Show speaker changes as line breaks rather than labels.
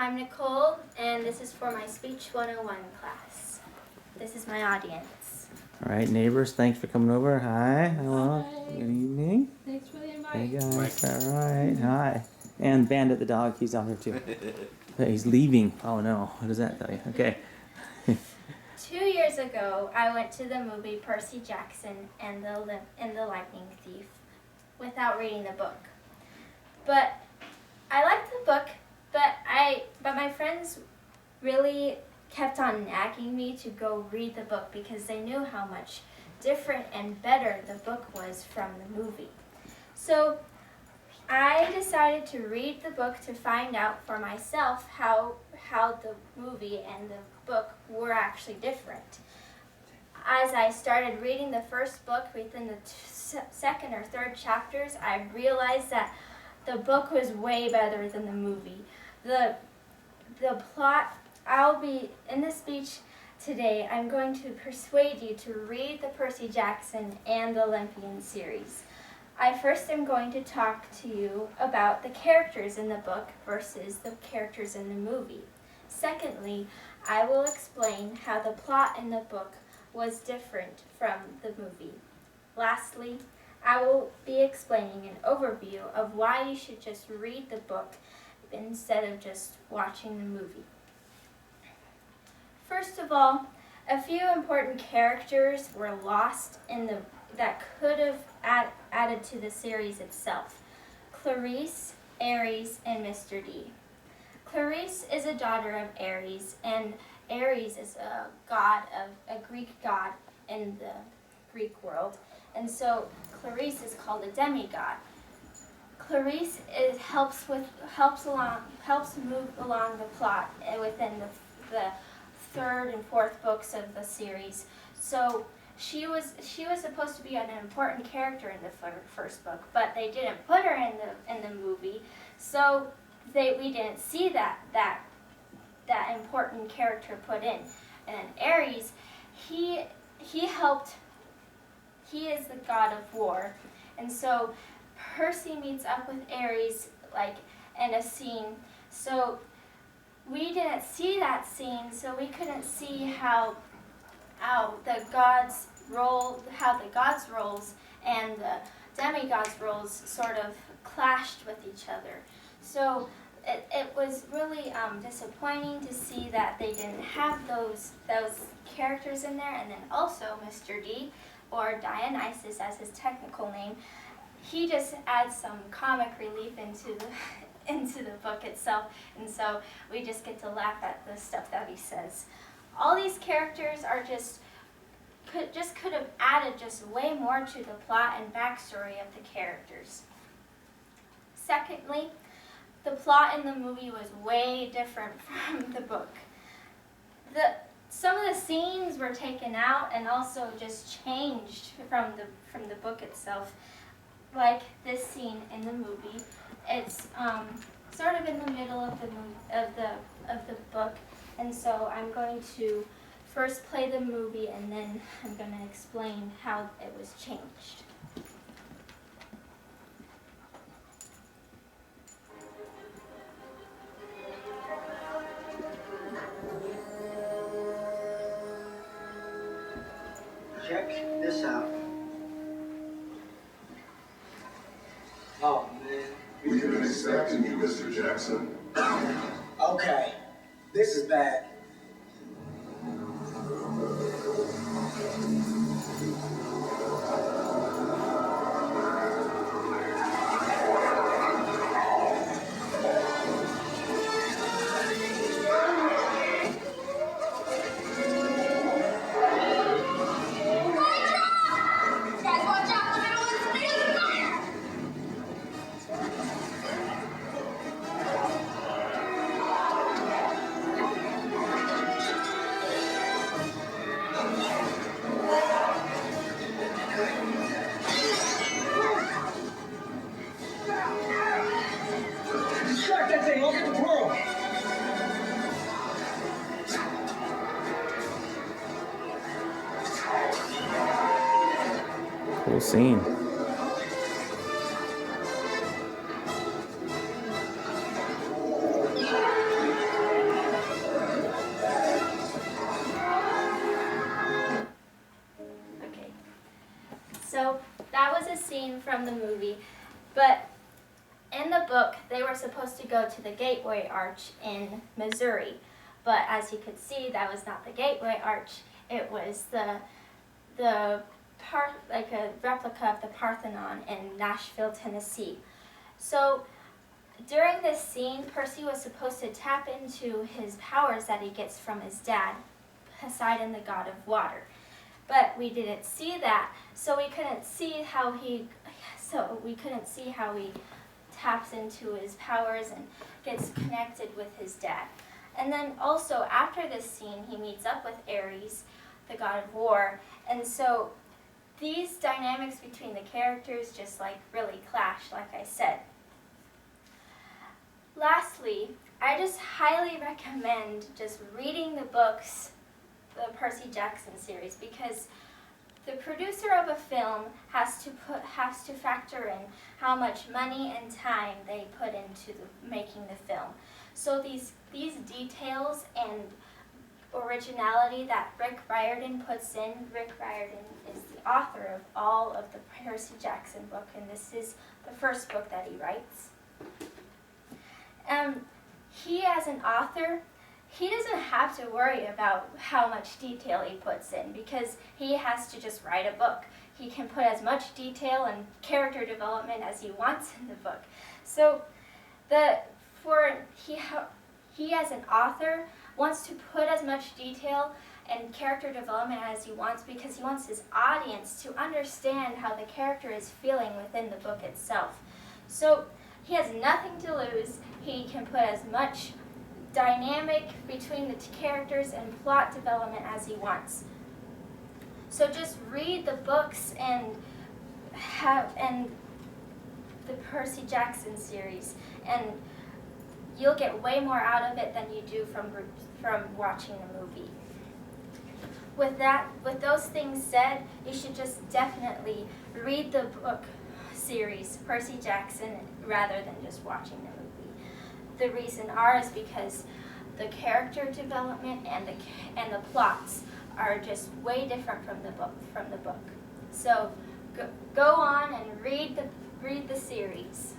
I'm Nicole, and this is for my Speech 101 class. This is my audience.
All right, neighbors, thanks for coming over. Hi, hello,
Hi.
good evening.
Thanks for the
Hey
invite.
guys, all right, hi. And Bandit the dog, he's out here too. He's leaving. Oh no, what does that tell you? Okay.
2 years ago, I went to the movie Percy Jackson and the Lightning Thief without reading the book. But I liked the book, but my friends really kept on nagging me to go read the book because they knew how much different and better the book was from the movie. So I decided to read the book to find out for myself how the movie and the book were actually different. As I started reading the first book, within the second or third chapters, I realized that the book was way better than the movie. The plot, I'll be, in this speech today, I'm going to persuade you to read the Percy Jackson and the Olympian series. I first am going to talk to you about the characters in the book versus the characters in the movie. Secondly, I will explain how the plot in the book was different from the movie. Lastly, I will be explaining an overview of why you should just read the book instead of just watching the movie. First of all, a few important characters were lost that could have added to the series itself. Clarice, Ares, and Mr. D. Clarice is a daughter of Ares, and Ares is a Greek god in the Greek world, and so Clarice is called a demigod. Clarice helps move along the plot within the third and fourth books of the series. So she was supposed to be an important character in the first book, but they didn't put her in the movie, so we didn't see that important character put in. And Ares, he is the god of war, and so Percy meets up with Ares in a scene. So we didn't see that scene, so we couldn't see how the gods' roles and the demigods' roles sort of clashed with each other. So it was really disappointing to see that they didn't have those characters in there. And then also Mr. D, or Dionysus as his technical name, he just adds some comic relief into the book itself, and so we just get to laugh at the stuff that he says. All these characters are could have added just way more to the plot and backstory of the characters. Secondly, the plot in the movie was way different from the book. Some of the scenes were taken out and also just changed from the book itself. Like this scene in the movie, it's sort of in the middle of the book, and so I'm going to first play the movie and then I'm going to explain how it was changed.
Check this out. Oh, man.
We've been expecting you, Mr. Jackson.
Okay, this is bad.
Cool scene.
scene from the movie, but in the book, they were supposed to go to the Gateway Arch in Missouri. But as you could see, that was not the Gateway Arch. It was like a replica of the Parthenon in Nashville, Tennessee. So during this scene, Percy was supposed to tap into his powers that he gets from his dad, Poseidon, the god of water. But we didn't see that, so we couldn't see how he taps into his powers and gets connected with his dad. And then also after this scene, he meets up with Ares, the god of war, and so these dynamics between the characters just like really clash, like I said. Lastly, I just highly recommend just reading the books, the Percy Jackson series, because the producer of a film has to factor in how much money and time they put into making the film. So these details and originality that Rick Riordan puts in. Rick Riordan is the author of all of the Percy Jackson book, and this is the first book that he writes. He, as an author, he doesn't have to worry about how much detail he puts in because he has to just write a book. He can put as much detail and character development as he wants in the book. So he as an author wants to put as much detail and character development as he wants because he wants his audience to understand how the character is feeling within the book itself. So he has nothing to lose. He can put as much dynamic between the characters and plot development as he wants. So just read the books and the Percy Jackson series, and you'll get way more out of it than you do from watching the movie. With those things said, you should just definitely read the book series, Percy Jackson, rather than just watching the movie. The reason is because the character development and the plots are just way different from the book. So go on and read the series.